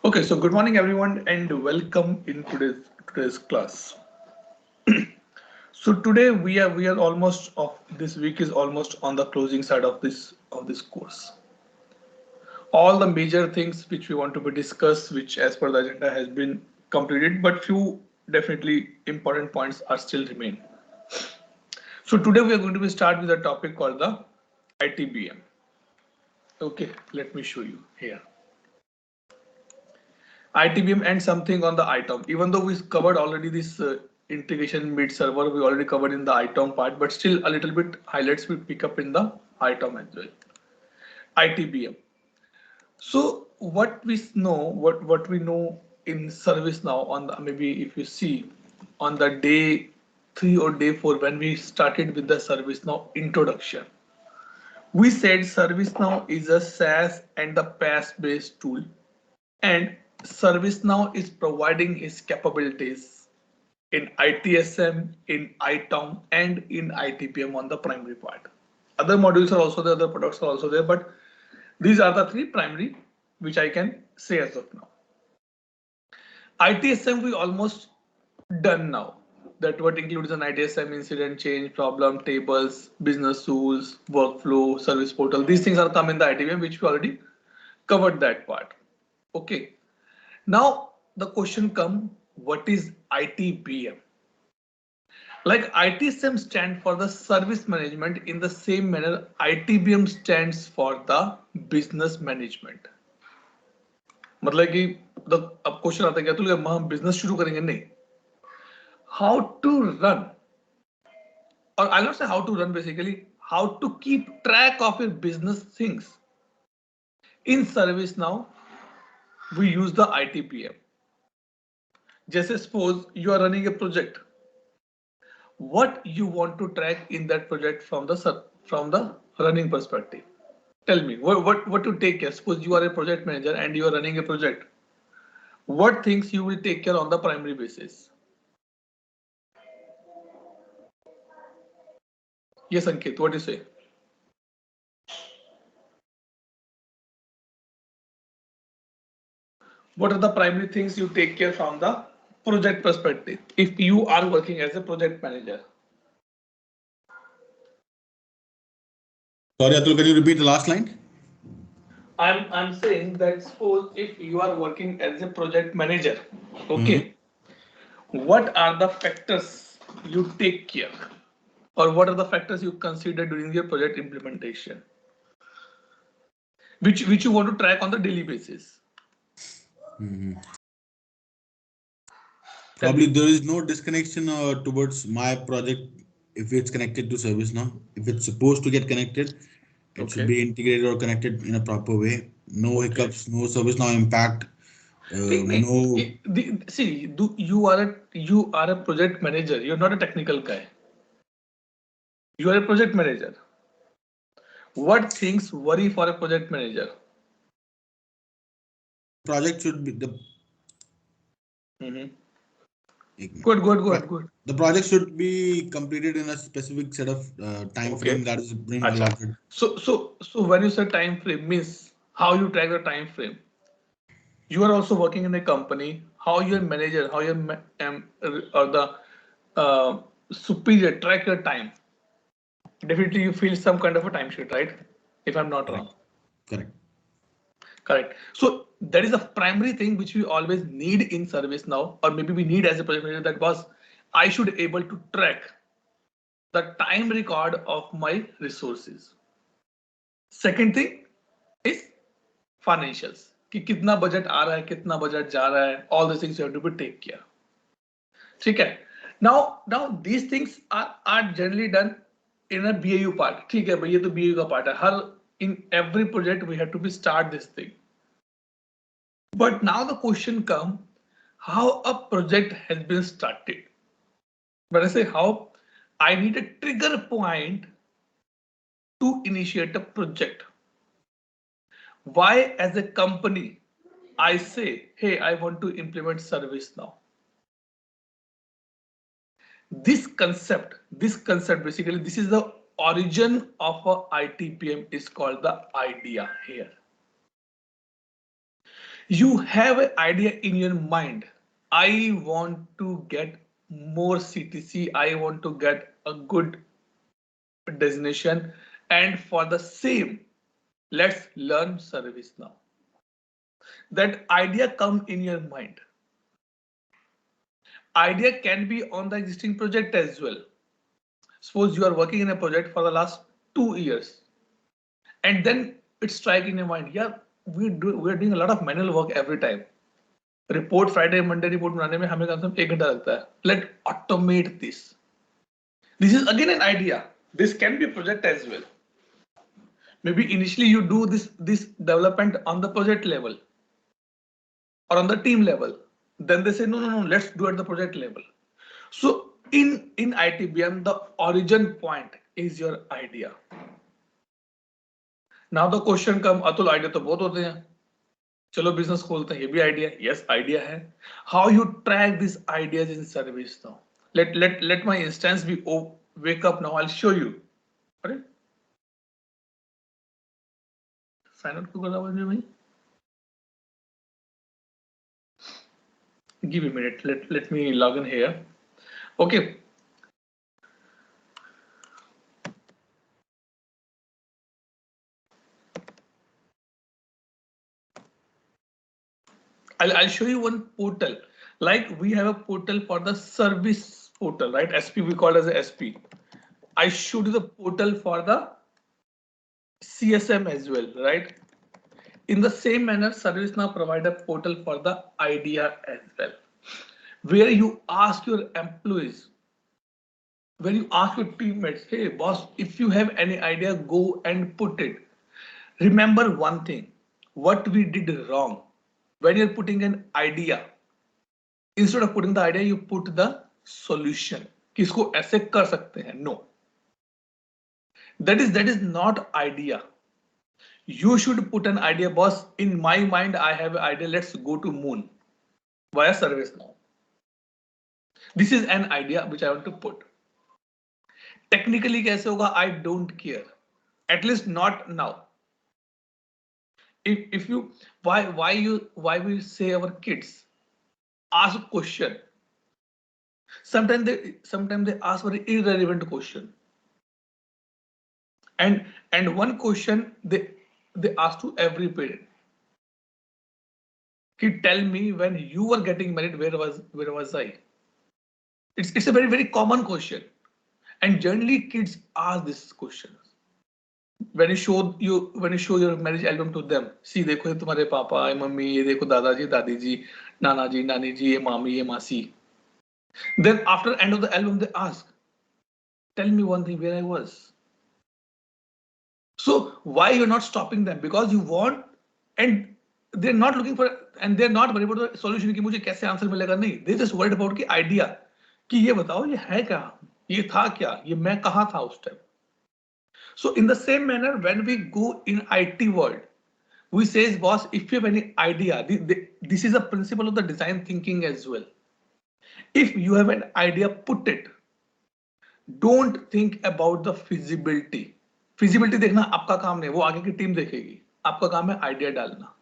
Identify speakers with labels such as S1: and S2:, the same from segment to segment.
S1: Okay, so good morning everyone and welcome in today's class. So today we are almost of this week is almost on the closing side of this course. All the major things which we want to be discussed, which as per the agenda has been completed, but few definitely important points are still remain. So today we are going to be start with a topic called the ITBM. Okay, let me show you here. ITBM and something on the ITOM. Even though we covered already this integration mid server, we already covered in the ITOM part, but still a little bit highlights we pick up in the ITOM as well. ITBM. So what we know, what we know in service now on the, maybe if you see on the day 3 or day 4 when we started with the service now introduction, we said ServiceNow is a SaaS and the PaaS based tool, and ServiceNow is providing its capabilities in ITSM, in ITOM, and in ITPM on the primary part. Other modules are also there, other products are also there, but these are the three primary which I can say as of now. ITSM we almost done now. That what includes an ITSM incident change, problem tables, business tools, workflow, service portal. These things are come in the ITBM, which we already covered that part. Okay. Now the question come, what is ITBM? Like ITSM stand for the service management, in the same manner ITBM stands for the business management. मतलब कि अब question आता है क्या तो हम business शुरू करेंगे नहीं, how to run, or I'll not say how to run, basically how to keep track of your business things. In ServiceNow we use the ITPM. जैसे suppose you are running a project, what you want to track in that project from the running perspective. Tell me what to take care. Suppose you are a project manager and you are running a project. What things you will take care on the primary basis? Yes, Ankit, what do you say? What are the primary things you take care from the project perspective if you are working as a project manager?
S2: Sorry, Atul, can you repeat the last line?
S1: I'm saying that suppose if you are working as a project manager, okay, what are the factors you take care, or what are the factors you consider during your project implementation, which you want to track on the daily basis?
S2: Probably there is no disconnection towards my project if it's connected to ServiceNow. If it's supposed to get connected, it should
S1: Okay.
S2: be integrated or connected in a proper way. No hiccups, no ServiceNow impact. No.
S1: See, you are a project manager. You're not a technical guy. You are a project manager. What things worry for a project manager?
S2: Project should be the.
S1: Good.
S2: The project should be completed in a specific set of time
S1: Okay.
S2: frame that is being
S1: Acha.
S2: allotted.
S1: So when you say time frame means how you track the time frame. You are also working in a company. How your manager, how your or the superior track your time. Definitely, you feel some kind of a time sheet, right? If I'm not
S2: Correct.
S1: wrong.
S2: Correct.
S1: Correct. So that is a primary thing which we always need in service now, or maybe we need as a project manager, that was I should able to track the time record of my resources. Second thing is financials. कि कितना budget आ रहा है, कितना budget जा रहा है, all these things you have to be take care. ठीक है. Now these things are generally done in a BAU part. ठीक है भाई, ये तो BAU का part है. हर in every project we have to be start this thing. But now the question comes, how a project has been started. When I say how, I need a trigger point to initiate a project. Why as a company I say, hey, I want to implement ServiceNow. This concept basically, this is the origin of a ITPM, is called the idea here. You have an idea in your mind. I want to get more CTC. I want to get a good designation. And for the same, let's learn service now. That idea come in your mind. Idea can be on the existing project as well. Suppose you are working in a project for the last 2 years, and then it strike in your mind, yeah, we're doing a lot of manual work every time. Report Friday Monday report बनाने में हमें कम से कम 1 घंटा लगता है. Let automate this is again an idea. This can be project as well. Maybe initially you do this development on the project level or on the team level. Then they say no, let's do at the project level. So in ITBM the origin point is your idea. Now the question come, Atul idea तो बहुत होते हैं, चलो business खोलते हैं, ये भी idea. Yes idea है. How you track this ideas in service now. let my instance be wake up now. I'll show you. अरे साइन आउट क्यों कर रहा है भाई? Give me a minute. Let me log in here. Okay. I'll show you one portal. Like we have a portal for the service portal, right? SP we call as a SP. I showed you the portal for the CSM as well, right? In the same manner, ServiceNow provide a portal for the idea as well, where you ask your employees, when you ask your teammates, hey boss, if you have any idea, go and put it. Remember one thing, what we did wrong. When you're putting an idea, instead of putting the idea, you put the solution. किसको ऐसे कर सकते हैं? No. That is not idea. You should put an idea, boss. In my mind, I have an idea. Let's go to moon via ServiceNow. This is an idea which I want to put. Technically कैसे होगा? I don't care. At least not now. If you why we say our kids ask a question. Sometimes they ask very irrelevant question. And one question they ask to every parent. Kid, tell me when you were getting married, where was I? It's a very common question, and generally kids ask this question. When you show your marriage album to them, see देखो ये तुम्हारे पापा, ये mummy, ये देखो दादाजी, दादी जी, नाना जी, नानी जी, ये मामी, ये मासी. Then after end of the album they ask, tell me one thing, where I was. So why you're not stopping them? Because you want, and they're not looking for, and they're not worried about the solution कि मुझे कैसे answer मिलेगा. नहीं, they just worried about कि idea, कि ये बताओ ये है क्या, ये था क्या, ये मैं कहाँ था उस time. So in the same manner, when we go in IT world, we says, boss, if you have any idea, this is a principle of the design thinking as well. If you have an idea, put it. Don't think about the feasibility. Feasibility देखना आपका काम नहीं, वो आगे की team देखेगी. आपका काम है आइडिया डालना.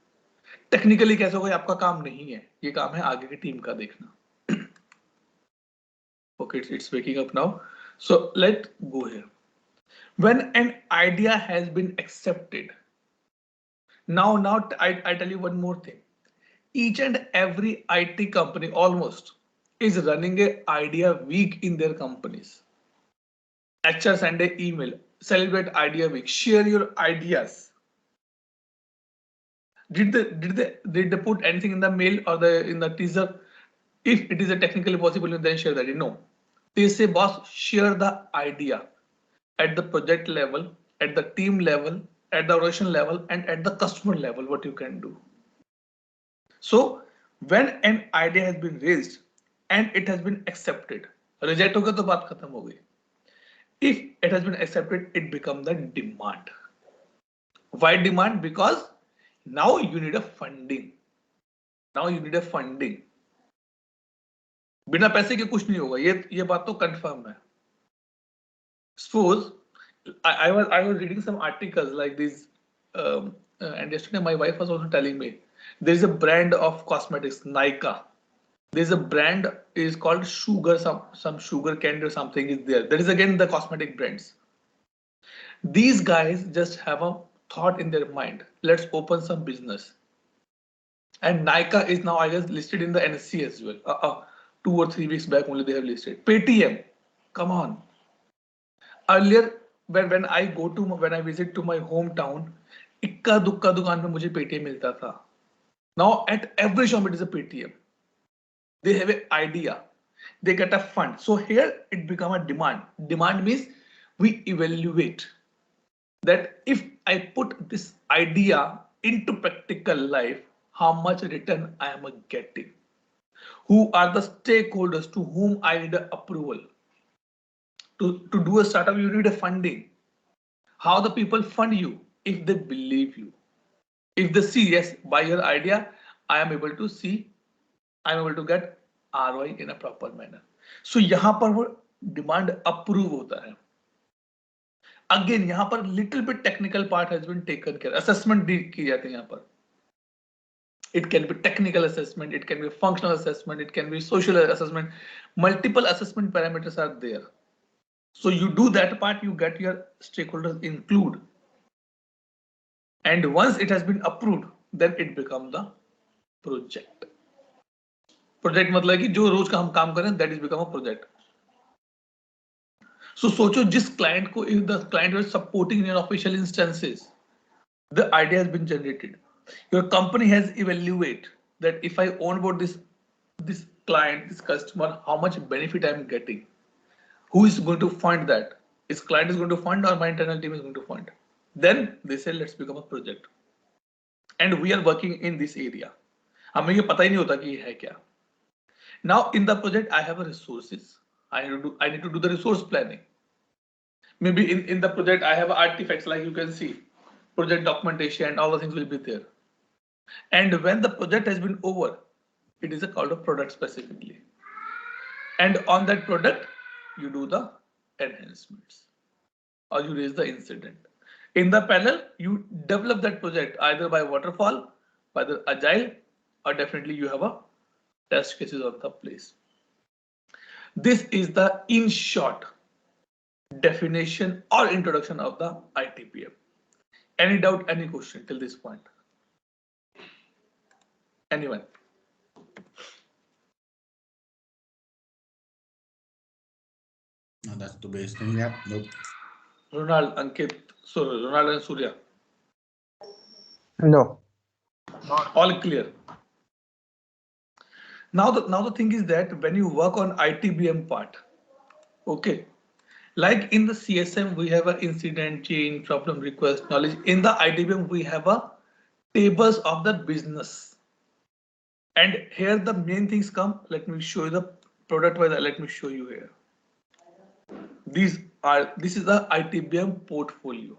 S1: टेक्निकली कैसे होगा आपका काम नहीं है, ये काम है आगे की टीम का देखना. Okay, it's waking up now. So let's go here. When an idea has been accepted, now I tell you one more thing. Each and every IT company almost is running a idea week in their companies. HR send an email, celebrate idea week, share your ideas. Did they put anything in the mail or in the teaser? If it is a technically possible, then share that. No, they say, boss, share the idea at the project level, at the team level, at the operation level, and at the customer level, what you can do. So when an idea has been raised and it has been accepted, reject होगा तो बात खत्म हो गई. If it has been accepted, it becomes the demand. Why demand? Because now you need a funding. Now you need a funding. बिना पैसे के कुछ नहीं होगा, ये बात तो कंफर्म है. Suppose I was reading some articles like this, and yesterday my wife was also telling me There is a brand of cosmetics, Nykaa. There's a brand is called Sugar, some sugar candy or something is there. That is again the cosmetic brands. These guys just have a thought in their mind. Let's open some business. And Nykaa is now, I guess, listed in the NSE as well. 2 or 3 weeks back only they have listed. Paytm, come on. Earlier, when I visit to my hometown, इक्का दुक्का दुकान पे मुझे Paytm मिलता था. Now at every shop it is a Paytm. They have an idea. They get a fund. So here it become a demand. Demand means we evaluate that if I put this idea into practical life, how much return I am getting. Who are the stakeholders to whom I need approval? To do a startup, you need a funding. How the people fund you? If they believe you. If they see, yes, by your idea, I am able to get ROI in a proper manner. So यहाँ पर वो demand approve होता है. Again, यहाँ पर little bit technical part has been taken care. Assessment की जाती है यहाँ पर. It can be technical assessment, it can be functional assessment, it can be social assessment. Multiple assessment parameters are there. So you do that part, you get your stakeholders include. And once it has been approved, then it becomes the project. Project मतलब कि जो रोज का हम काम करें, that is become a project. So सोचो जिस client को, if the client was supporting in your official instances, the idea has been generated. Your company has evaluated that if I onboard this client, this customer, how much benefit I am getting. Who is going to fund that? Is client is going to fund or my internal team is going to fund? Then they say let's become a project. And we are working in this area. हमें ये पता ही नहीं होता कि ये है क्या. Now in the project I have a resources. I need to do the resource planning. Maybe in the project I have artifacts like you can see, project documentation and all the things will be there. And when the project has been over, it is a called a product specifically. And on that product, you do the enhancements or you raise the incident. In the panel, you develop that project either by waterfall, by the agile, or definitely you have a test cases on the place. This is the in short definition or introduction of the ITPM. Any doubt, any question till this point? Anyone?
S2: No, that's the base thing. Yeah. Nope.
S1: Ronald, Ankit, sorry, Ronald and Surya.
S3: No.
S1: All clear. Now the thing is that when you work on ITBM part, okay, like in the CSM we have an incident, change, problem, request, knowledge. In the ITBM we have a tables of the business. And here the main things come. Let me show you the product wise. Let me show you here. This is the ITBM portfolio.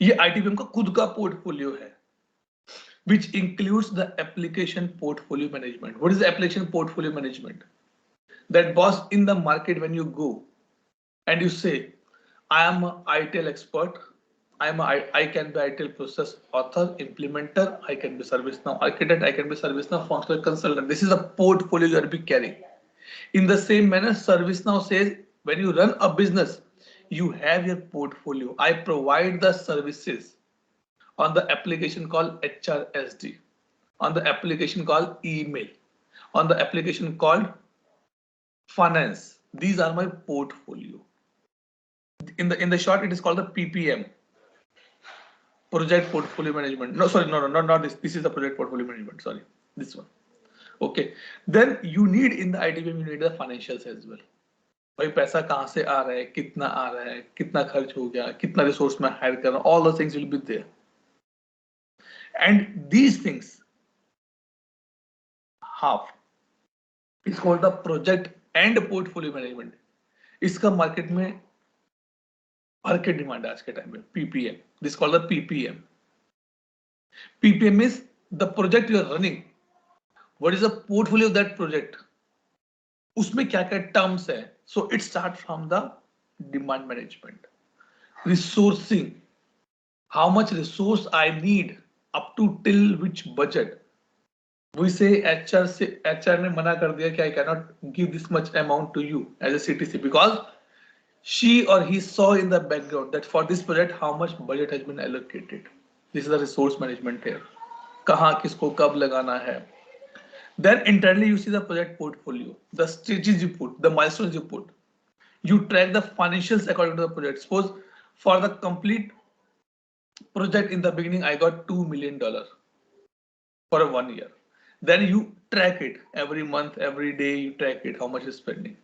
S1: ये ITBM का खुद का portfolio है, which includes the application portfolio management. What is the application portfolio management? That boss in the market when you go and you say, I am an ITIL expert. I can be ITIL process author, implementer. I can be ServiceNow architect. I can be ServiceNow functional consultant. This is a portfolio you are be carrying. In the same manner, ServiceNow says when you run a business, you have your portfolio. I provide the services on the application called HRSD, on the application called email, on the application called finance. These are my portfolio. In the short, it is called the PPM, project portfolio management. No, sorry, no, not this. This is the project portfolio management. Sorry, this one. Okay. Then you need in the ITBM, you need the financials as well. भाई पैसा कहाँ से आ रहा है, कितना आ रहा है, कितना खर्च हो गया, कितना रिसोर्स मैं हायर कर रहा हूँ. All those things will be there. And these things half is called the project and portfolio management. इसका मार्केट में मार्केट डिमांड है आज के टाइम में. PPM. This is called the PPM. PPM is the project you are running. What is the portfolio of that project? उसमें क्या क्या terms है? So it starts from the demand management, resourcing. How much resource I need up to till which budget. We say HR ने मना कर दिया कि I cannot give this much amount to you as a CTC because she or he saw in the background that for this project how much budget has been allocated. This is the resource management here. कहाँ किसको कब लगाना है. Then internally you see the project portfolio, the stages you put, the milestones you put. You track the financials according to the project. Suppose for the complete project in the beginning, I got $2 million for 1 year. Then you track it every month, every day, you track it, how much is spending.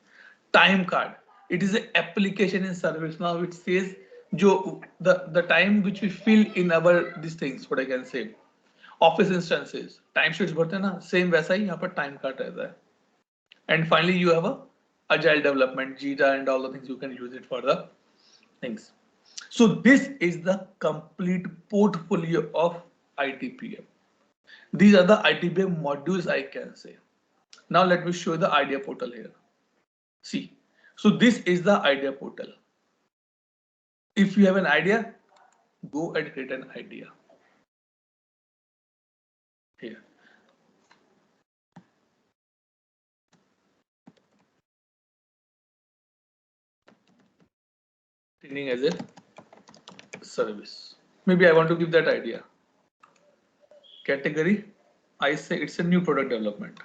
S1: Time card. It is an application in ServiceNow which says the time which we fill in our these things, what I can say. Office instances, time sheets भरते हैं ना, same वैसा ही यहाँ पर time card रहता है. And finally, you have a agile development, Jira and all the things you can use it for the things. So this is the complete portfolio of ITPM. These are the ITPM modules I can say. Now let me show you the idea portal here. See, so this is the idea portal. If you have an idea, go and create an idea. Here. Training as a service. Maybe I want to give that idea. Category, I say it's a new product development.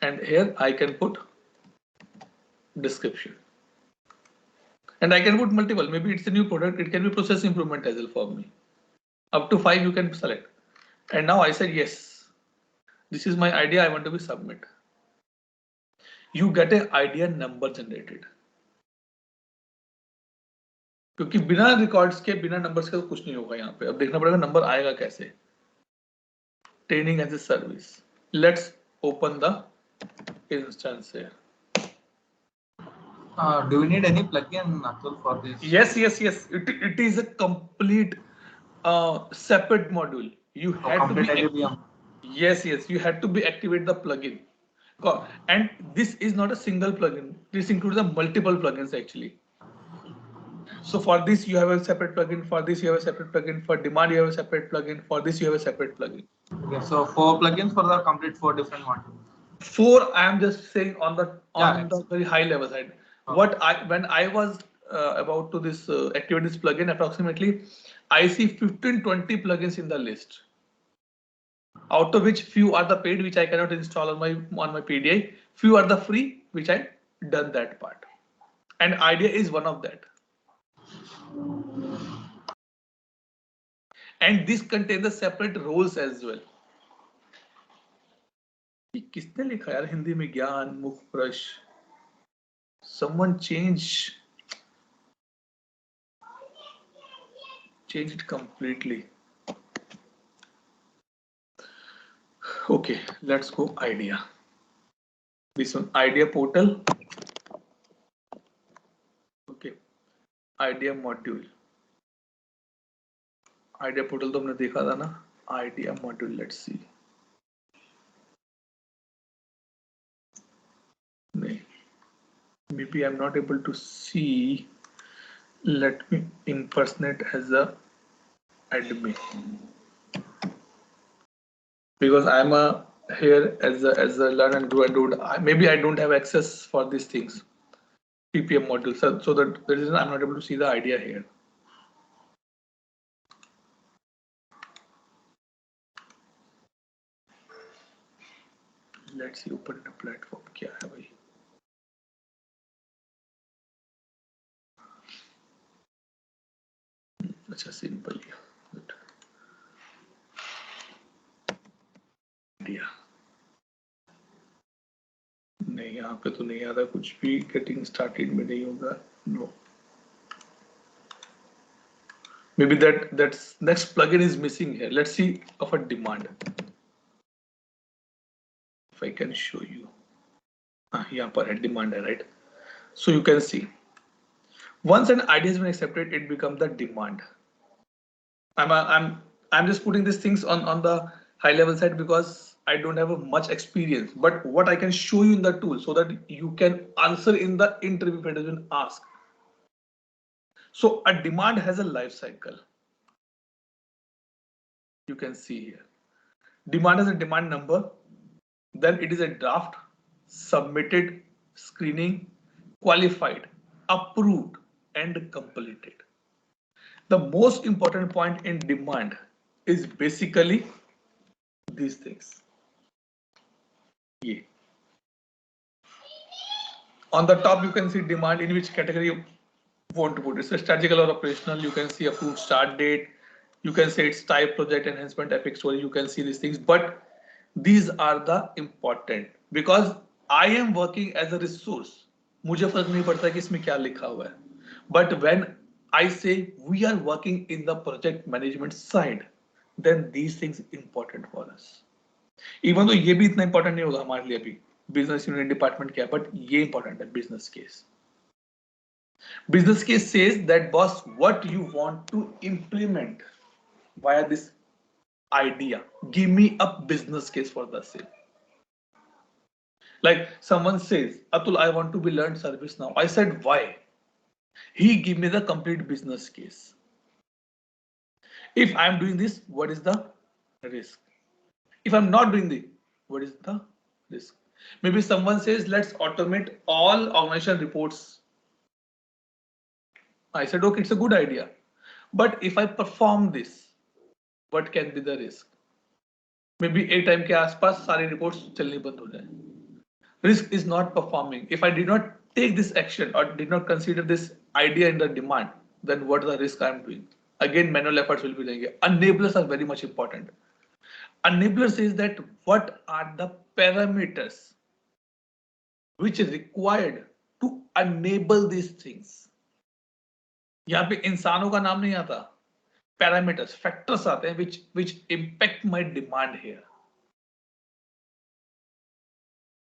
S1: And here I can put description. And I can put multiple. Maybe it's a new product. It can be process improvement as well for me. Up to 5 you can select. And now I said yes. This is my idea. I want to be submit. You get an idea number generated. क्योंकि बिना records के बिना numbers के तो कुछ नहीं होगा यहाँ पे. अब देखना पड़ेगा नंबर आएगा कैसे. Training as a service. Let's open the instance here.
S3: Do we need any plugin, Atul, for this?
S1: Yes. It is a complete separate module. You had to be
S3: ITPM.
S1: Yes. You had to be activate the plugin. And this is not a single plugin. This includes the multiple plugins actually. So for this you have a separate plugin. For this you have a separate plugin. For demand you have a separate plugin. For this you have a separate plugin.
S3: Okay, so 4 plugins for the complete 4 different modules.
S1: 4, I am just saying on the very high level side. Okay. When I was about to this activate this plugin, approximately I see 15-20 plugins in the list. Out of which few are the paid, which I cannot install on my PDI. Few are the free, which I done that part. And idea is one of that. And this contains the separate roles as well. किसने लिखा यार हिंदी में ज्ञान मुख प्रश? Someone change it completely. Okay, let's go idea. This one idea portal. Okay, idea module. Idea portal तो हमने देखा था ना. Idea module. Let's see. Maybe I'm not able to see. Let me impersonate as a admin because I'm here as a learn and do and do. Maybe I don't have access for these things. PPM module, so that the reason I'm not able to see the idea here. Let's see, open the platform. क्या है भाई? अच्छा simple idea. नहीं यहाँ पे तो नहीं आता कुछ भी. Getting started में नहीं होगा. No. Maybe that's next plugin is missing here. Let's see of a demand. If I can show you. यहाँ पर है demand है, right? So you can see. Once an idea has been accepted, it becomes the demand. I'm just putting these things on the high level side because I don't have much experience. But what I can show you in the tool so that you can answer in the interview if it has been asked. So a demand has a life cycle. You can see here. Demand has a demand number, then it is a draft, submitted, screening, qualified, approved, and completed. The most important point in demand is basically these things. Yeah. On the top, you can see demand in which category you want to put it. So strategical or operational, you can see approved start date. You can say it's type, project enhancement, epic story. You can see these things, but these are the important because I am working as a resource. मुझे फर्क नहीं पड़ता कि इसमें क्या लिखा हुआ है. But when I say we are working in the project management side, then these things important for us. Even though ये भी इतना important नहीं होगा हमारे लिए अभी business unit department क्या, but ये important है business case. Business case says that boss, what you want to implement via this idea. Give me a business case for the same. Like someone says, Atul, I want to be learned service now. I said, why? He give me the complete business case. If I'm doing this, what is the risk? If I'm not doing this, what is the risk? Maybe someone says, let's automate all organization reports. I said, okay, it's a good idea. But if I perform this, what can be the risk? Maybe a time के आसपास सारी reports चलनी बंद हो जाए. Risk is not performing. If I did not take this action or did not consider this idea in the demand, then what is the risk I am doing? Again, manual efforts will be there. Enablers are very much important. Enabler says that what are the parameters which is required to enable these things. यहाँ पे इंसानों का नाम नहीं आता, parameters, factors आते हैं which impact my demand here.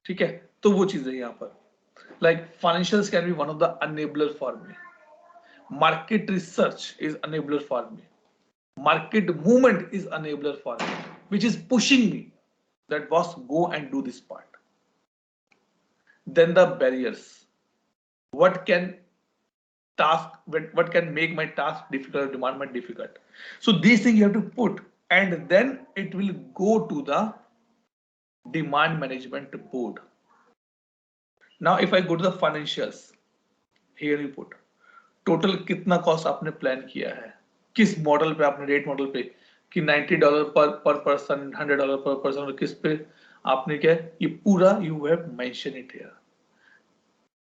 S1: ठीक है, तो वो चीज है यहाँ पर. Like financials can be one of the enabler for me. Market research is enabler for me. Market movement is enabler for me, which is pushing me that boss go and do this part. Then the barriers. What can make my task difficult, demand my difficult. So these things you have to put, and then it will go to the demand management board. Now if I go to the financials, here you put total कितना cost आपने plan किया है, किस model पे आपने, rate model पे कि $90 पर पर्सन, $100 पर पर्सन, और किस पे आपने क्या, ये पूरा you have mention it here.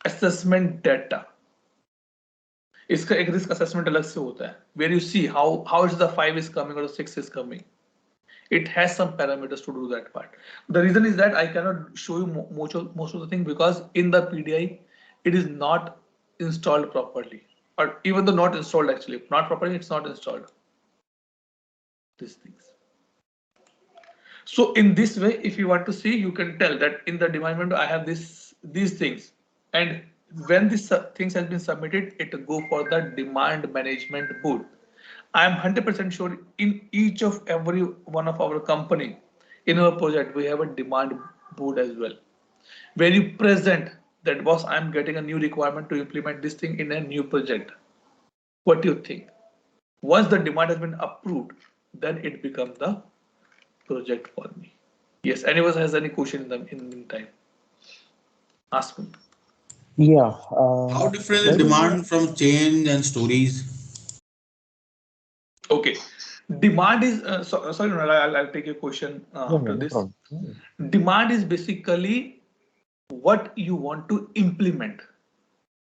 S1: Assessment data, इसका एक रिस्क असेसमेंट अलग से होता है, where you see how is the 5 is coming or 6 is coming. It has some parameters to do that part. The reason is that I cannot show you most of the thing because in the PDI it is not installed properly, or even though not installed, actually not properly, it's not installed, these things. So in this way, if you want to see, you can tell that in the demand window I have these things, and when this things has been submitted, it go for the demand management board. I am 100% sure in each of every one of our company, in our project, we have a demand board as well, where you present that boss, I am getting a new requirement to implement this thing in a new project. What do you think? Once the demand has been approved, then it becomes the project for me. Yes, anyone has any question in the meantime? Ask me.
S4: Yeah.
S2: How different is demand from change and stories?
S1: Okay, demand is sorry, I'll take a question after
S4: no
S1: this.
S4: problem.
S1: Demand is basically what you want to implement.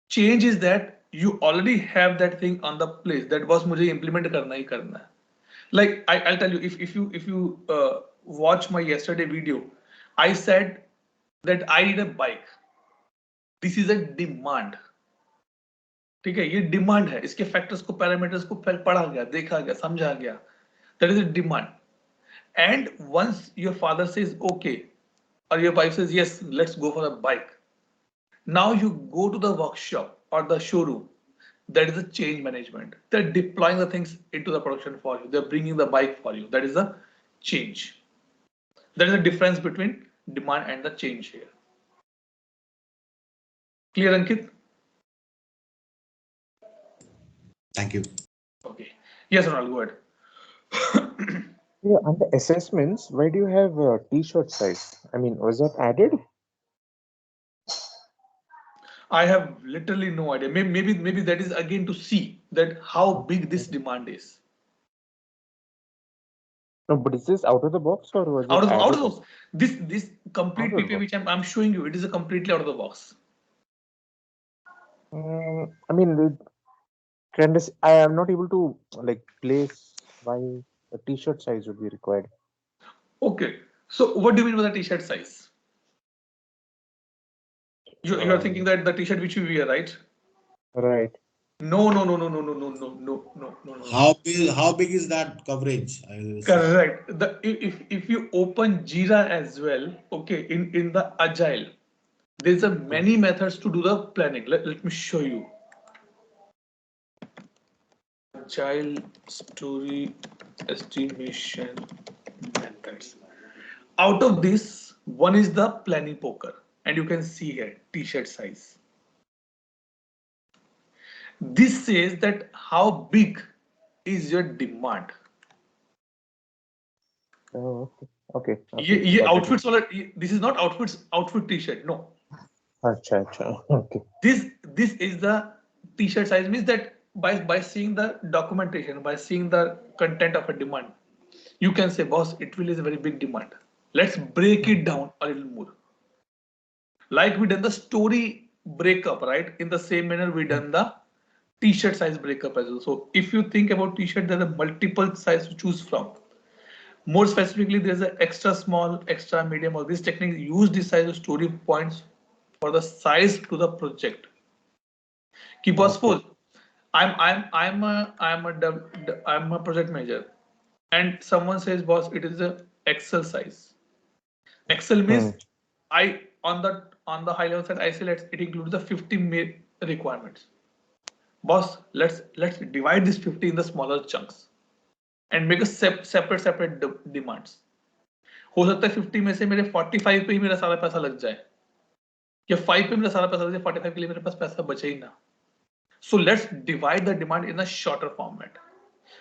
S1: Change is that you already have that thing on the place that was मुझे implement करना ही करना है. Like I'll tell you, if you watch my yesterday video, I said that I need a bike. This is a demand. ठीक है, ये demand है, इसके factors को, पैरामीटर्स को पढ़ा गया, देखा गया, समझा गया. That is a demand. And once your father says okay, or your wife says yes, let's go for a bike. Now you go to the workshop or the showroom. That is the change management. They're deploying the things into the production for you. They're bringing the bike for you. That is the change. There is a difference between demand and the change here. Clear, Ankit?
S2: Thank you.
S1: Okay. Yes, Ronald, go ahead.
S4: Yeah, and the assessments, why do you have t-shirt size? I mean, was that added?
S1: I have literally no idea. Maybe that is again to see that how big this demand is.
S4: No, but is this out of the box or was it
S1: Out
S4: added?
S1: of the, this
S4: Out
S1: complete
S4: of the
S1: PPA
S4: box.
S1: which I'm showing you, it is a completely out of the box.
S4: I mean, I am not able to like place why a t-shirt size would be required.
S1: Okay. So what do you mean by the t-shirt size? You are thinking
S4: Um,
S1: that the t-shirt which you wear, right?
S4: right.
S1: No, no, no, no, no, no, no, no, no, no, no, no.
S2: How big is that coverage? I will say.
S1: Correct. If you open Jira as well, okay, in the agile, there's a many methods to do the planning. Let me show you. Agile story estimation methods. Out of this, one is the planning poker, and you can see here t-shirt size. This says that how big is your demand.
S4: Oh, okay. Okay.
S1: ये
S4: Okay.
S1: ये
S4: Got it.
S1: outfits वाला this is not outfit t-shirt, no.
S4: Acha, acha. Okay.
S1: This is the t-shirt size, means that by seeing the documentation, by seeing the content of a demand, you can say, boss, it will is a very big demand. Let's break it down a little more. Like we done the story breakup, right? In the same manner we done the t-shirt size breakup as well. So if you think about t-shirt, there are multiple size to choose from. More specifically, there's an extra small, extra medium, or this technique use this size of story points for the size to the project. Ki boss,
S4: Okay.
S1: suppose I'm a project manager, and someone says, boss, it is a Excel size. Excel
S4: Hmm.
S1: means I on the high level side I say it includes the 50 requirements. Boss, let's divide this 50 in the smaller chunks and make a separate demands. हो सकता है 50 में से मेरे 45 पे ही मेरा सारा पैसा लग जाए, या 5 पे मेरा सारा पैसा लग जाए, 45 के लिए मेरे पास पैसा बचे ही ना. So let's divide the demand in a shorter format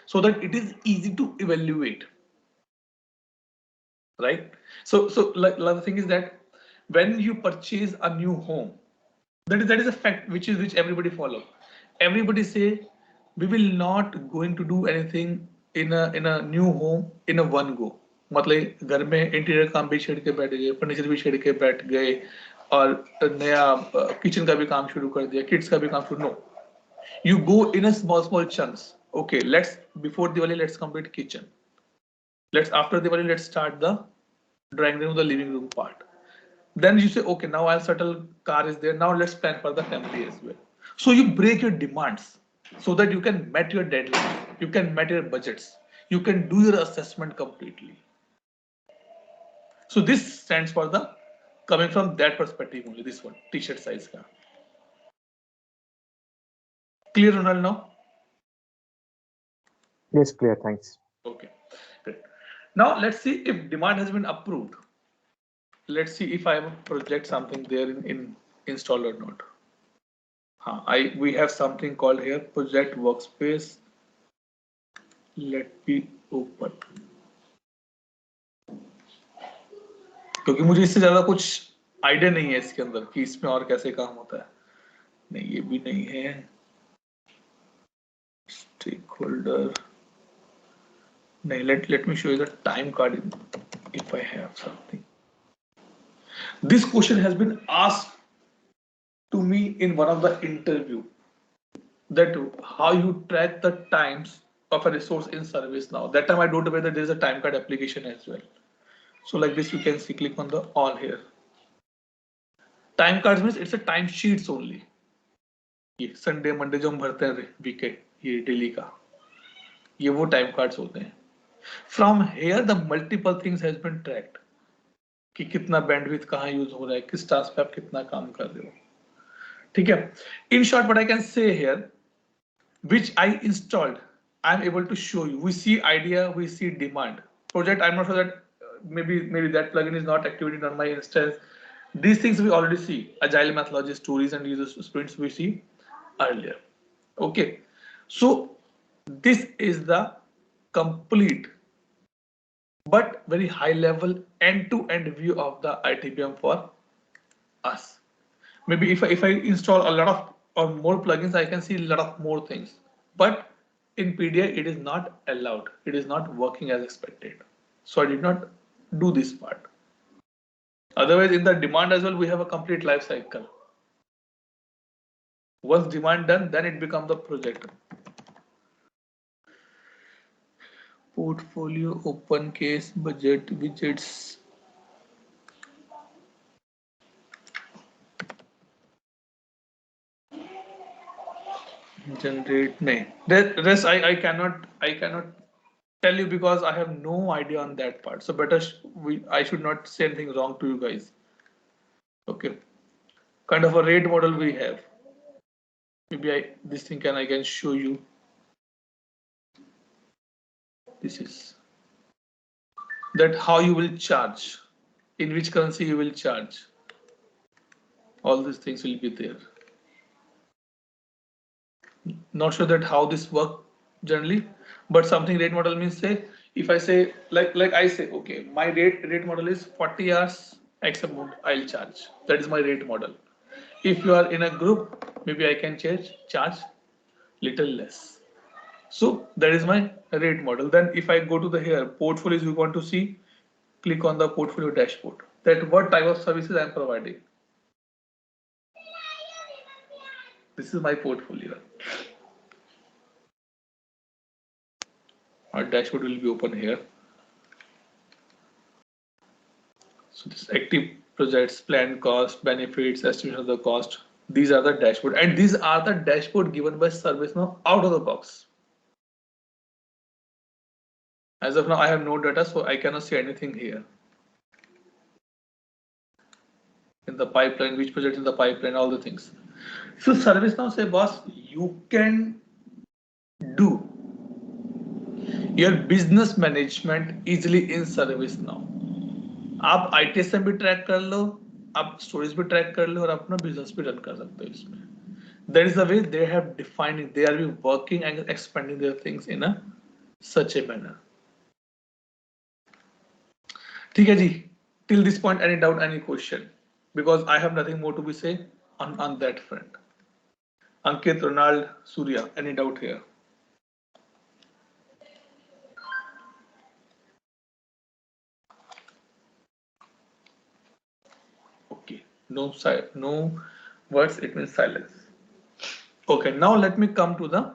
S1: so that it is easy to evaluate, right? So like the thing is that when you purchase a new home, that is a fact which everybody follow. Everybody say we will not going to do anything in a new home in a one go. मतलब घर में interior काम भी छेड़ के बैठ गए, furniture भी छेड़ के बैठ गए, और नया किचन का भी काम शुरू कर दिया, किड्स का भी काम शुरू. No, you go in a small chunks. Okay, let's before Diwali let's complete kitchen. Let's after Diwali let's start the drawing room, the living room part. Then you say, okay, now I'll settle car is there. Now let's plan for the family as well. So you break your demands so that you can met your deadlines, you can met your budgets, you can do your assessment completely. So this stands for the coming from that perspective only. This one, t-shirt size ka. Clear, Ronald, now?
S4: Yes, clear. Thanks.
S1: Okay, great. Now let's see if demand has been approved. Let's see if I have a project something there in installed or not. We have something called here project workspace. Let me open. क्योंकि मुझे इससे ज्यादा कुछ idea नहीं है इसके अंदर कि इसमें और कैसे काम होता है. नहीं, ये भी नहीं है. स्टेक होल्डर नहीं. let me show you the time card if I have something. This question has been asked to me in one of the interview, that how you track the times of a resource in service now. That time I don't know whether there is a time card application as well. So like this, you can see, click on the all here. Time cards means it's a time sheets only. ये Sunday Monday जो हम भरते हैं weekend, ये daily का, ये वो time cards होते हैं. From here the multiple things has been tracked, कि कितना बैंडविड्थ कहाँ यूज हो रहा है, किस टास्क पे आप कितना काम कर रहे हो. ठीक है. In short what I can say here, which I installed, I'm able to show you. We see idea, we see demand. Project, I'm not sure that maybe that plugin is not activated on my instance. These things we already see. Agile methodology, stories, and user sprints we see earlier. Okay. So this is the complete but very high level end-to-end view of the ITBM for us. Maybe if I install a lot of or more plugins, I can see a lot of more things. But in PDI, it is not allowed. It is not working as expected. So I did not do this part. Otherwise, in the demand as well, we have a complete life cycle. Once demand done, then it becomes the project. Portfolio, open case, budget, widgets. Generate name. The rest I cannot tell you because I have no idea on that part. So better I should not say anything wrong to you guys. Okay. Kind of a rate model we have. Maybe this thing I can show you. This is that how you will charge, in which currency you will charge. All these things will be there. Not sure that how this work generally, but something rate model means say if I say like I say okay, my rate model is 40 hours X amount I'll charge. That is my rate model. If you are in a group, maybe I can charge little less. So that is my rate model. Then if I go to the here portfolios you want to see, click on the portfolio dashboard. That what type of services I am providing. This is my portfolio. Our dashboard will be open here. So this active projects, planned cost, benefits, estimation of the cost. These are the dashboard, and these are the dashboard given by ServiceNow out of the box. As of now, I have no data, so I cannot see anything here. In the pipeline, which project in the pipeline, all the things. So ServiceNow say, boss, you can do your business management easily in ServiceNow. आप ITSM भी track कर लो, आप storage भी track कर लो और अपना business भी run कर सकते हो इसमें. That is the way they have defined it. They are working and expanding their things in a such a manner. ठीक है जी. Till this point, any doubt, any question? Because I have nothing more to be say on that front. Ankit, Ronald, Surya, any doubt here? Okay, no words, it means silence. Okay, now let me come to the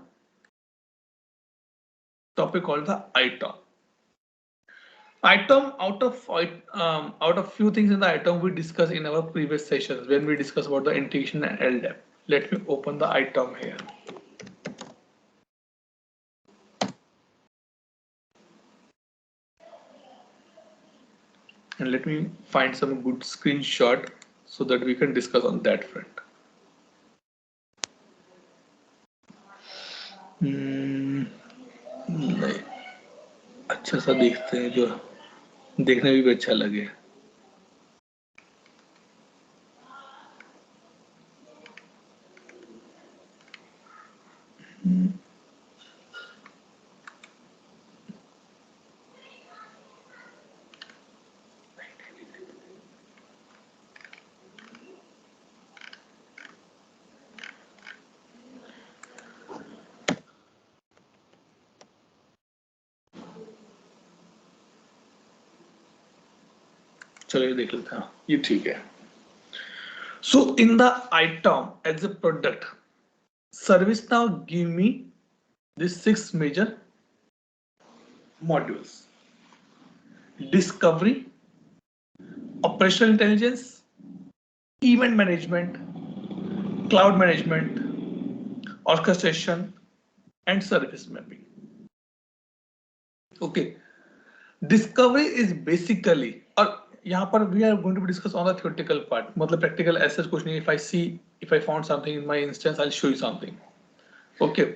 S1: topic called the ITOM. ITOM, out of few things in the ITOM we discussed in our previous sessions when we discussed about the integration and LDAP. Let me open the ITOM here. And let me find some good screenshot so that we can discuss on that front. नहीं, अच्छा सा देखते हैं जो देखने में भी अच्छा लगे. चलो ये देख लेते हैं. ये ठीक है. So in the ITOM as a product, ServiceNow give me these 6 major modules: discovery, operational intelligence, event management, cloud management, orchestration, and service mapping. Okay, discovery is basically, or यहाँ पर we are going to discuss on the theoretical part. मतलब practical ऐसा कुछ नहीं. If I found something in my instance, I'll show you something. Okay,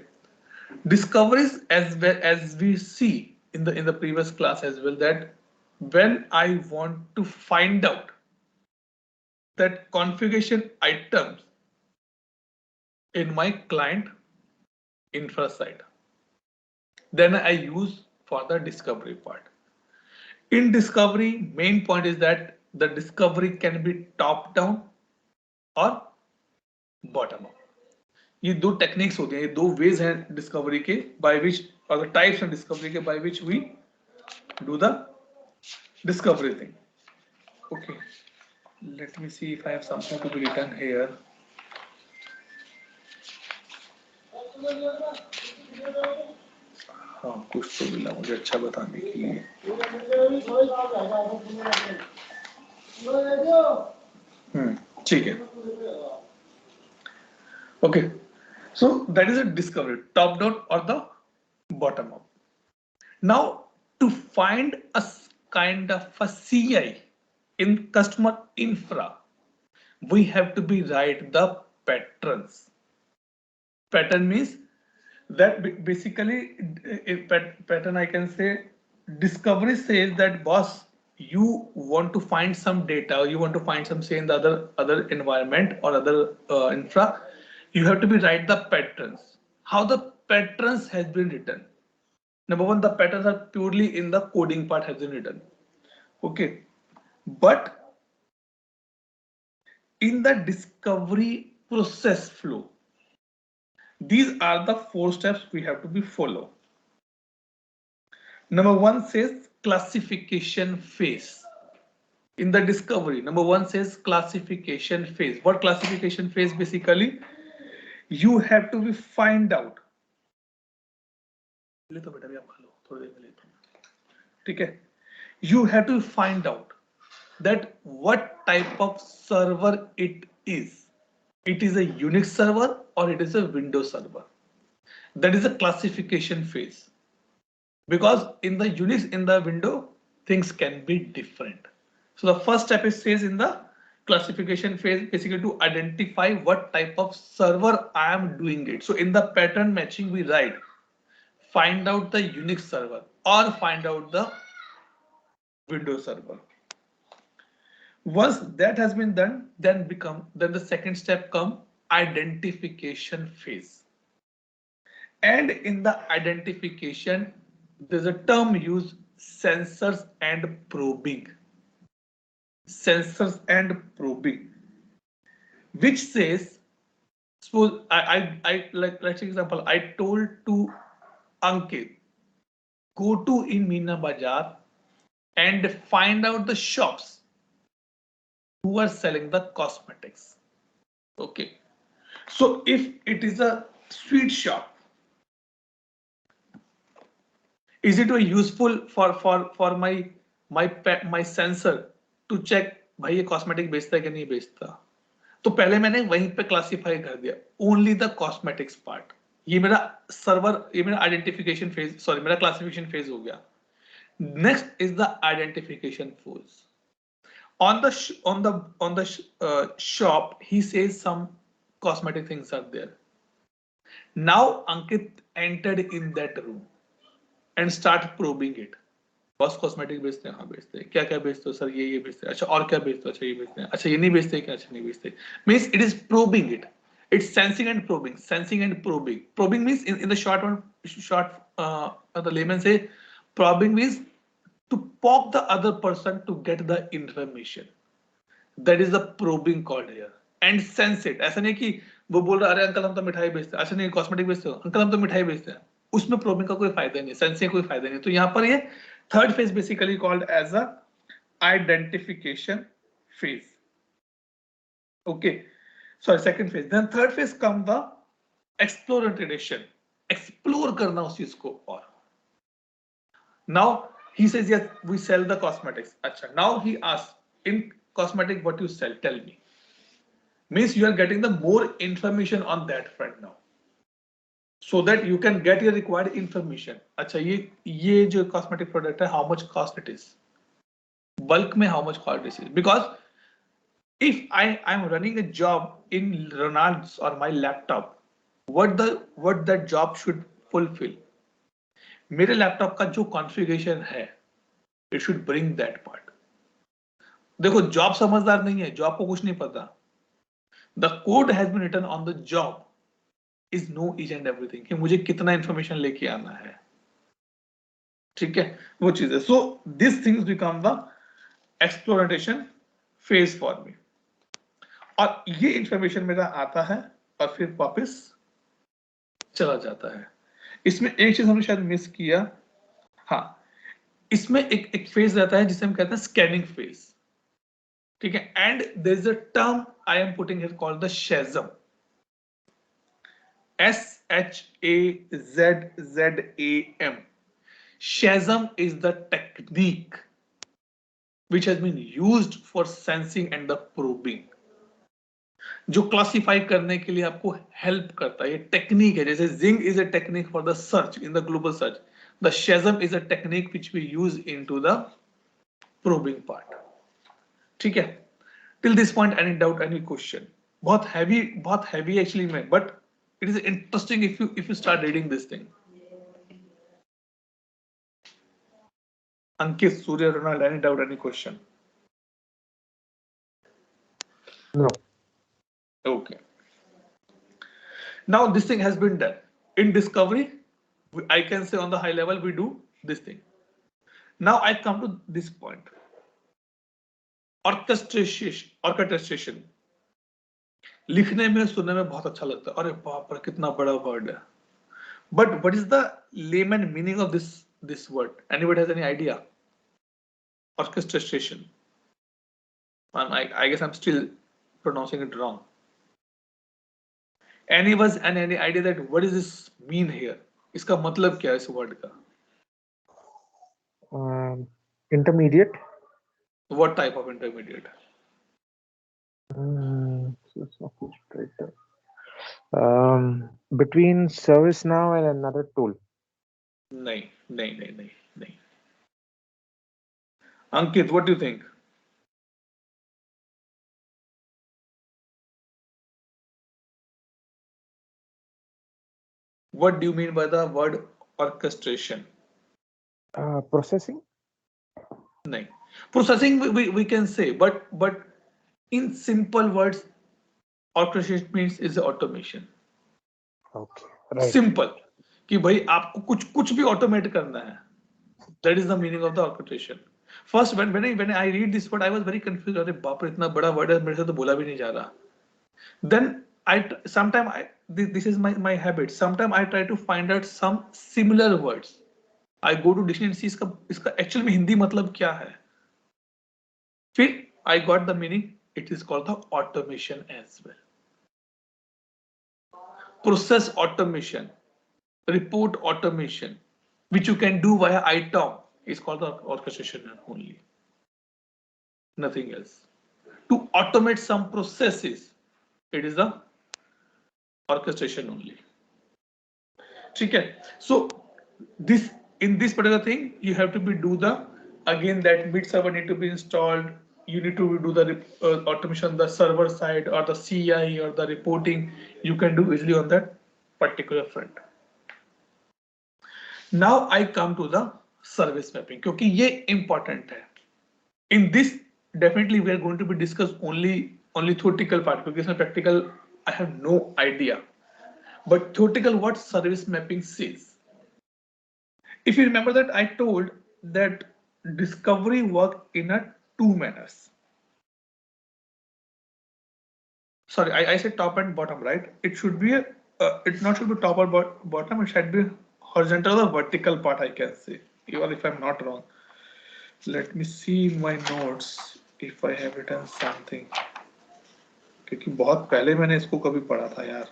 S1: discoveries as well as we see in the previous class as well, that when I want to find out that configuration items in my client, infra side. Then I use for the discovery part. In discovery, main point is that the discovery can be top down or bottom up. ये दो techniques होती हैं, ये दो veg हैं discovery के, by which और the types of discovery के by which we do the discovery thing. Okay, let me see if I have something to be written here. हाँ, कुछ तो मिला मुझे अच्छा बताने के लिए. ठीक है. Okay, so that is a discovery, top down or the bottom up. Now to find a kind of a CI in customer infra, we have to be write the patterns. Pattern means that basically pattern I can say discovery says that boss, you want to find some data, or you want to find some say in the other environment or other infra, you have to be write the patterns. How the patterns has been written? Number one, the patterns are purely in the coding part has been written. Okay, but in the discovery process flow, these are the 4 steps we have to be follow. Number one says classification phase. In the discovery, number one says classification phase. What classification phase? Basically, you have to be find out. You have to find out that what type of server it is. It is a Unix server or it is a Windows server. That is a classification phase. Because in the Unix, in the window, things can be different. So the first step is says in the classification phase, basically to identify what type of server I am doing it. So in the pattern matching, we write find out the Unix server or find out the Windows server. Once that has been done, then the second step come identification phase. And in the identification, there's a term used, sensors and probing. Sensors and probing, which says, suppose I like, let's example, I told to Ankit, go to in Meena Bazaar and find out the shops who are selling the cosmetics. Okay, so if it is a sweet shop, is it useful for my sensor to check भाई ये cosmetic बेचता है कि नहीं बेचता? तो पहले मैंने वहीं पे क्लासिफाई कर दिया ओनली द कॉस्मेटिक्स पार्ट. ये मेरा सर्वर, ये मेरा आइडेंटिफिकेशन फेज, सॉरी मेरा क्लासिफिकेशन फेज हो गया. Next is the identification phase. On the shop, he says some cosmetic things are there. Now Ankit entered in that room and started probing it. बस cosmetic बेचते हैं, हाँ बेचते हैं. क्या क्या बेचते हो सर? ये बेचते हैं. अच्छा और क्या बेचते हो? अच्छा ये बेचते हैं. अच्छा ये नहीं बेचते क्या? अच्छा नहीं बेचते. Means it is probing it. It's sensing and probing. Sensing and probing. Probing means in the the layman say, probing means to poke the other person to get the information. That is the probing called here. And sense it. ऐसा नहीं कि वो बोल रहा अरे uncle हम तो मिठाई बेचते हैं. अच्छा नहीं कॉस्मेटिक बेचते हो? अंकल हम तो मिठाई बेचते हैं. उसमें प्रोबिंग का कोई फायदा नहीं, सेंसिंग कोई फायदा नहीं. तो यहाँ पर ये third phase basically called as a identification phase. Okay, sorry second phase. Then third phase come the exploration. Explore करना उस चीज को. और now he says yes, we sell the cosmetics. Acha, now he asks, in cosmetic what you sell, tell me. Means you are getting the more information on that front now, so that you can get your required information. अच्छा ये जो cosmetic product है, how much cost it is, bulk में how much cost it is. Because if I am running a job in Ronald's or my laptop, what that job should fulfill, मेरे laptop का जो configuration है, it should bring that part. देखो job समझदार नहीं है, job को कुछ नहीं पता. The code has been written on the job is no each and everything, कि मुझे कितना इंफॉर्मेशन लेके आना है, ठीक है, वो चीज है. So this things become the exploration phase for me. और ये इंफॉर्मेशन मेरा आता है और फिर वापस चला जाता है. इसमें एक चीज हमने शायद मिस किया. हाँ, इसमें एक फेज रहता है जिसे हम कहते हैं स्कैनिंग फेज, ठीक है. And there is a term I am putting here called the Shazam. SHAZZAM. Shazam is the technique which has been used for sensing and the probing. जो क्लासिफाई करने के लिए आपको हेल्प करता है, ये टेक्निक है. जैसे zing is a technique for the search in the global search, the Shazam is a technique which we use into the probing part. ठीक है, till this point any doubt, any question? बहुत heavy actually में, but it is interesting if you start reading this thing. Ankit, Surya, Ronald, any doubt, any question?
S4: No.
S1: Okay. Now this thing has been done. In discovery, I can say on the high level, we do this thing. Now I come to this point. Orchestration. लिखने में सुनने में बहुत अच्छा लगता है, अरे बाप रे कितना बड़ा वर्ड है. But what is the layman meaning of this word? Anybody has any idea? Orchestration. And I guess I'm still pronouncing it wrong. Any idea that what does this mean here? इसका मतलब क्या है इस word का?
S4: Intermediate.
S1: What type of intermediate?
S4: Between ServiceNow and another tool.
S1: नहीं. Ankit, what do you think? What do you mean by the word orchestration?
S4: Processing.
S1: नहीं. Processing we can say, but in simple words, orchestration means is automation.
S4: Okay. Right.
S1: Simple. कि भाई आपको कुछ भी automate करना है. That is the meaning of the orchestration. First, when I read this word, I was very confused. अरे बाप रे इतना बड़ा word है, मेरे से तो बोला भी नहीं जा रहा. Then this is my habit. Sometimes I try to find out some similar words. I go to dictionary and see इसका actual में हिंदी मतलब क्या है. फिर I got the meaning. It is called the automation as well. Process automation, report automation, which you can do via ITOM, is called the orchestration only. Nothing else. To automate some processes, it is the orchestration only. Okay. So in this particular thing, you have to again that mid server need to be installed. You need to do the automation, the server side or the CI or the reporting. You can do easily on that particular front. Now I come to the service mapping, क्योंकि ये important है. In this, definitely we are going to be discuss only theoretical part, क्योंकि इसमें practical I have no idea. But theoretical, what service mapping says. If you remember that I told that discovery work in a two manners. Sorry, I said top and bottom, right? It should be it not should be top or bottom. It should be horizontal or vertical part, I can say, even if I'm not wrong. Let me see my notes if I have written something. क्योंकि बहुत पहले मैंने इसको कभी पढ़ा था यार.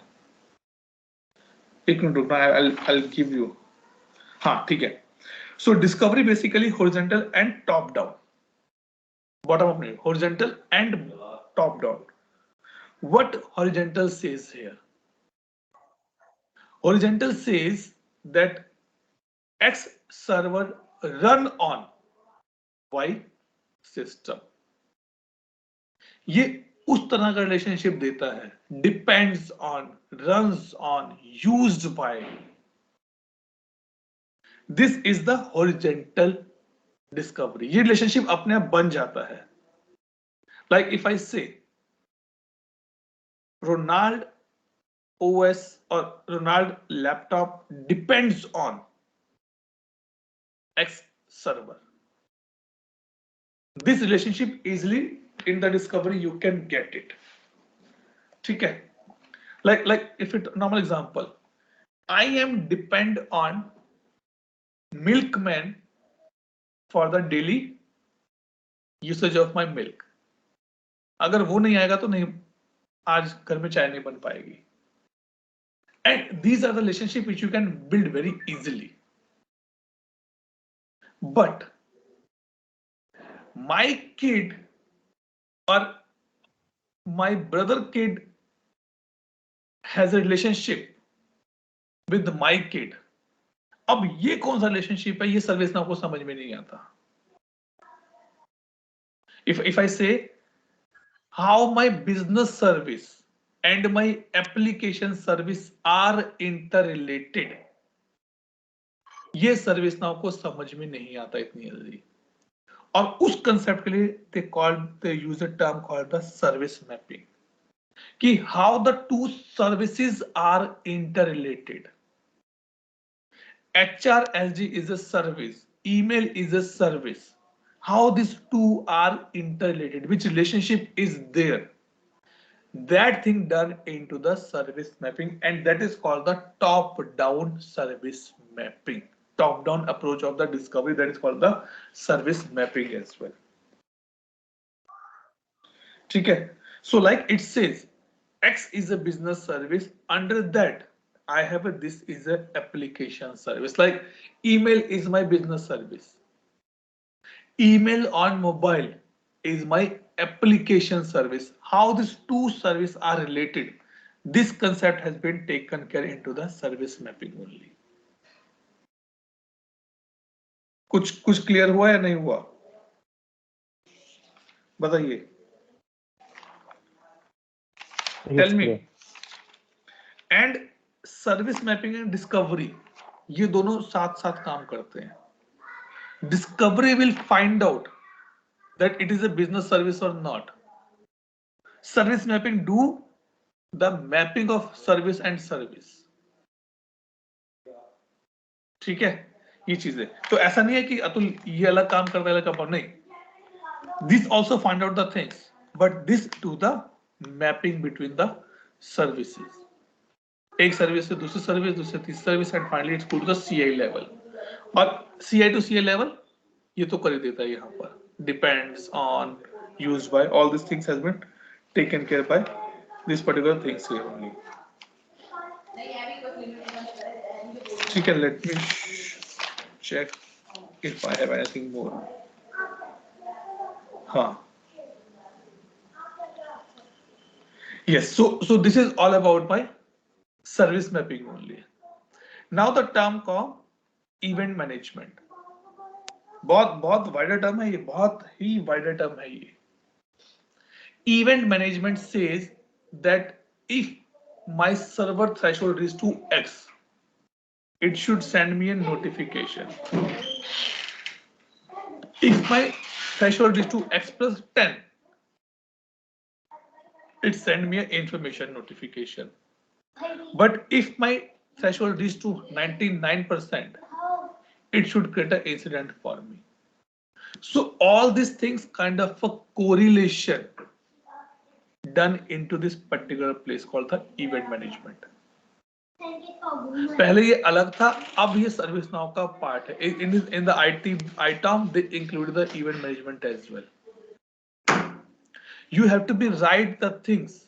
S1: एक मिनट रुकना, I'll give you. हाँ ठीक है. So discovery basically horizontal and top down. Bottom up नहीं, horizontal and top down. What horizontal says here? Horizontal says that X server run on Y system. ये उस तरह का रिलेशनशिप देता है. Depends on, runs on, used by. This is the horizontal discovery. ये relationship अपने आप बन जाता है. Like if I say Ronald OS or Ronald laptop depends on X server. This relationship easily in the discovery you can get it. Okay. Like if it normal example, I am depend on milkman for the daily usage of my milk. अगर वो नहीं आएगा तो नहीं आज घर में चाय नहीं बन पाएगी. And these are the relationship which you can build very easily. But my kid or my brother kid has a relationship with my kid. अब ये कौन सा रिलेशनशिप है, ये सर्विस नाउ को समझ में नहीं आता. If I say how my business service and my application service are interrelated, ये सर्विस नाउ को समझ में नहीं आता इतनी जल्दी. और उस कंसेप्ट के लिए they use a term called the service mapping, कि how the two services are interrelated. HRSG is a service, email is a service. How these two are interrelated, which relationship is there, that thing done into the service mapping, and that is called the top-down service mapping. Top-down approach of the discovery, that is called the service mapping as well. Okay, so like it says, X is a business service. Under that, I have this is a application service. Like email is my business service. Email on mobile is my application service. How these two services are related, this concept has been taken care into the service mapping only. कुछ clear हुआ या नहीं हुआ, बताइए. Tell me. And service mapping and discovery ये दोनों साथ साथ काम करते हैं. Discovery will find out that it is a business service और not. Service mapping do the mapping of service and service. ठीक है, ये चीज है. तो ऐसा नहीं है कि अतुल ये अलग काम करता है, अलग काम नहीं. This also find out the things, but this do the mapping between the services. एक सर्विस से दूसरी सर्विस, दूसरी तीसरी service, and finally it's go to the CI level. और सीआई टू सीआई लेवल ये तो कर ही देता है यहाँ पर. Depends on, used by, all this things has been taken care by this particular things here only. ठीक है, let me check if I have anything more. हाँ, yes, so this is all about my service mapping only. Now the term called event management. बहुत wider term है ये, बहुत ही wider term है ये. Event management says that if my server threshold is to X, it should send me a notification. If my threshold is to X plus 10, it send me an information notification. But if my threshold is to 99%, it should create an incident for me. So all these things kind of a correlation done into this particular place called the event management. पहले ये अलग था, अब ये service now का part है. In the IT item they include the event management as well. You have to be write the things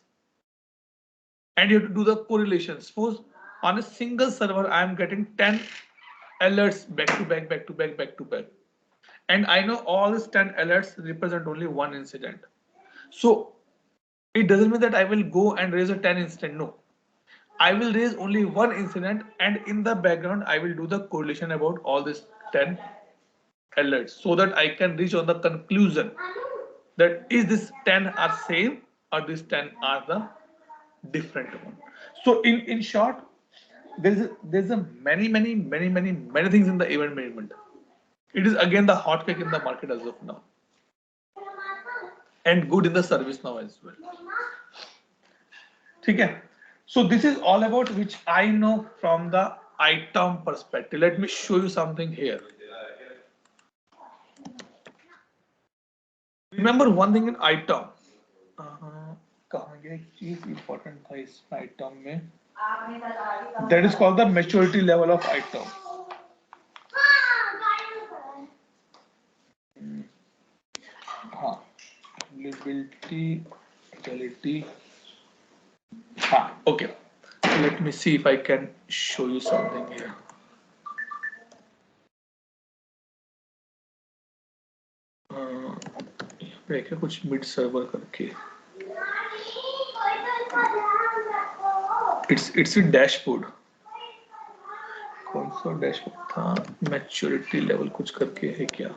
S1: and you have to do the correlation. Suppose on a single server I am getting 10 alerts back to back, and I know all these 10 alerts represent only one incident. So it doesn't mean that I will go and raise a 10 incident. No, I will raise only one incident, and in the background I will do the correlation about all these 10 alerts so that I can reach on the conclusion that is this 10 are same or these 10 are the different one. So in short, there's a many things in the event management. It is again the hot cake in the market as of now, and good in the service now as well. ठीक है, So this is all about which I know from the item perspective. Let me show you something here. Remember one thing in item. कहाँ गया एक चीज important था इस item में. That is called the maturity level of item. हाँ, availability, utility. हाँ, okay. Let me see if I can show you something here. देखिए कुछ मिड सर्वर करके इट्स डैशबोर्ड. कौन सा डैशबोर्ड था? मैच्योरिटी लेवल कुछ करके है क्या?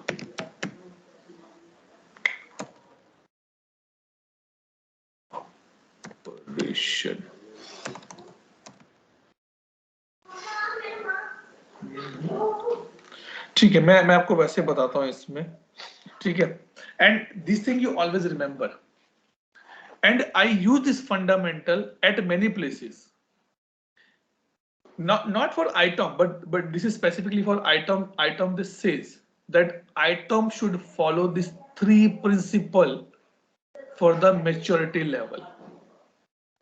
S1: ऑपरेशन. ठीक है, मैं आपको वैसे बताता हूँ इसमें. ठीक है, and this thing you always remember, and I use this fundamental at many places. Not for item, but this is specifically for item. Item this says that item should follow these three principle for the maturity level.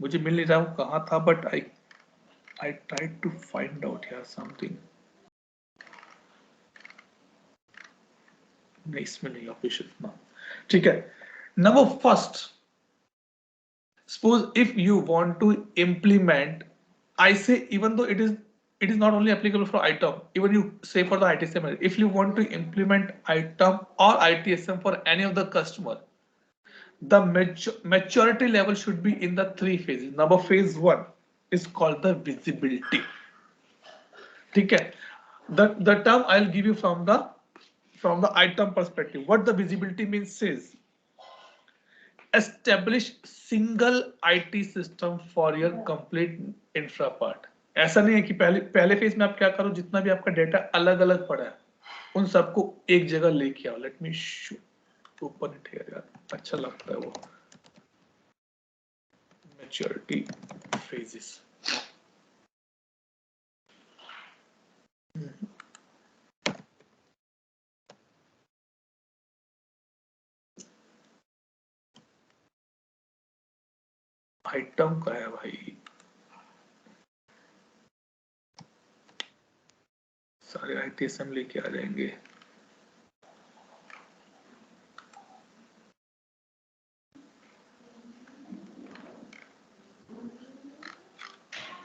S1: मुझे मिल नहीं रहा हूँ कहाँ था, but I tried to find out here something. नहीं, इसमें नहीं official ना. ठीक है, number first, suppose if you want to implement, I say even though it is not only applicable for item, even you say for the ITSM, if you want to implement item or ITSM for any of the customer, the maturity level should be in the three phases. Number phase one is called the visibility. Okay, the term I'll give you from the item perspective. What the visibility means is establish single IT system for your complete infra part. ऐसा नहीं है कि पहले phase में आप क्या करो, जितना भी आपका डेटा अलग अलग पड़ा है उन सबको एक जगह लेके आओ. Let me open it here यार, अच्छा लगता है वो. Maturity phases. आइटम का है भाई, सारे ITSM लेके आ जाएंगे.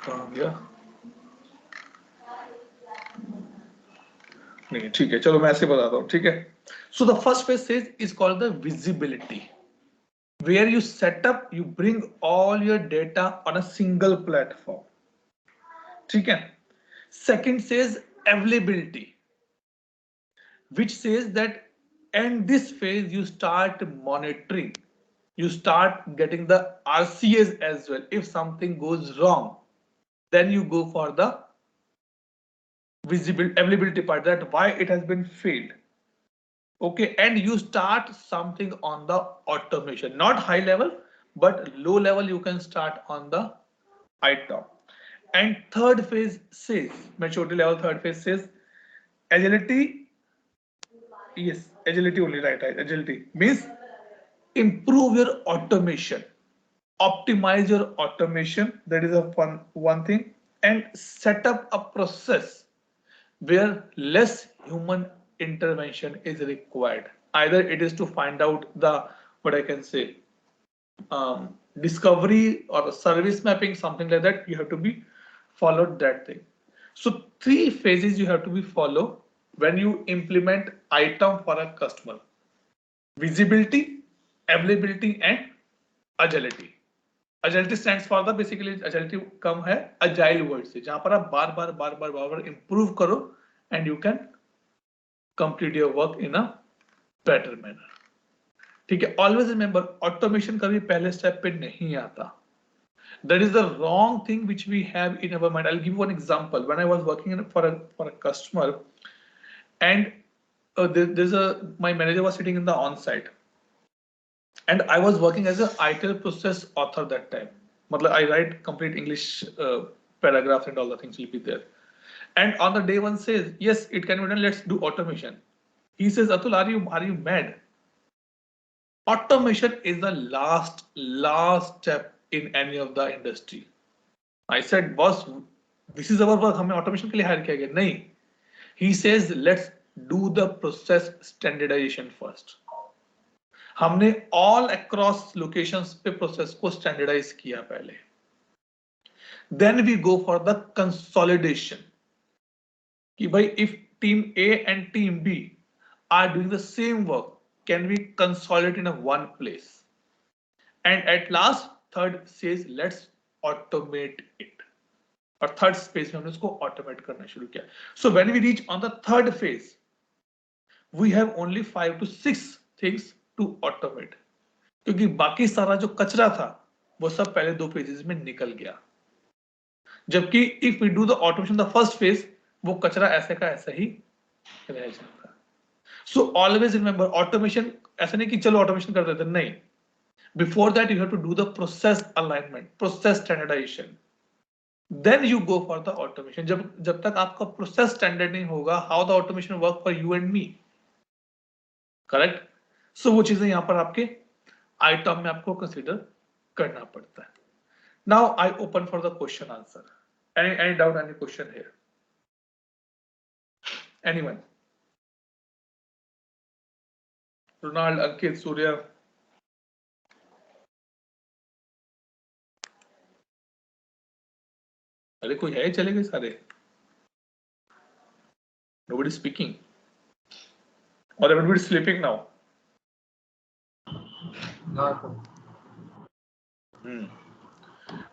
S1: कहाँ गया? नहीं, ठीक है, चलो मैं ऐसे बताता हूँ. ठीक है, so the first phase is called the visibility, where you set up, you bring all your data on a single platform. ठीक है. Second says availability, which says that in this phase you start monitoring, you start getting the RCAs as well. If something goes wrong, then you go for the availability part, that why it has been failed. Okay, and you start something on the automation, not high level, but low level you can start on the item. And third phase says, maturity level third phase says agility. Yes, agility only, right? Agility means improve your automation, optimize your automation. That is a one thing. And set up a process where less human intervention is required. Either it is to find out the, what I can say, discovery or service mapping, something like that. You have to be followed that thing. So three phases you have to be follow when you implement item for a customer: visibility, availability, and agility. Agility stands for the, basically agility कम है agile word से, जहां पर आप बार-बार improve करो and you can complete your work in a better manner. ठीक है, always remember automation कभी पहले step पे नहीं आता. That is the wrong thing which we have in our mind. I'll give you one example. When I was working for a customer, and my manager was sitting in the on-site, and I was working as a ITIL process author that time. I write complete English paragraphs and all the things will be there. And on the day one says, yes, it can be done. Let's do automation. He says, Atul, are you mad? Automation is the last step in any of the industry. I said, boss, this is our work. हमें automation के लिए hire किया गया नहीं. He says, let's do the process standardization first. हमने all across locations पे process को standardize किया पहले. Then we go for the consolidation. कि भाई if team A and team B are doing the same work, can we consolidate in a one place? And at last, third says let's automate it. और third phase में हमने उसको automate करना शुरू किया. So when we reach on the third phase, we have only 5 to 6 things to automate. क्योंकि बाकी सारा जो कचरा था वो सब पहले 2 phases में निकल गया. जबकि if we do the automation the first phase, वो कचरा ऐसे का ऐसा ही रह जाता. So always remember automation ऐसा नहीं कि चलो automation कर देते, नहीं. Before that you have to do the process alignment, process standardization. Then you go for the automation. जब तक आपका process standard नहीं होगा, how the automation work for you and me? Correct? So वो चीजें यहाँ पर आपके item में आपको consider करना पड़ता है. Now I open for the question answer. Any doubt, any question here? Anyone? Ronald, Ankit, Surya. अरे कोई है, चले गए सारे. Nobody is speaking. Or everybody is sleeping now.
S3: No.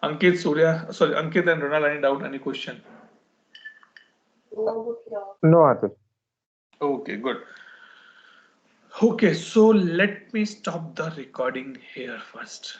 S1: Ankit, Surya, sorry, Ankit and Ronald, any doubt, any question?
S4: No, Atul.
S1: Okay, good. Okay, so let me stop the recording here first.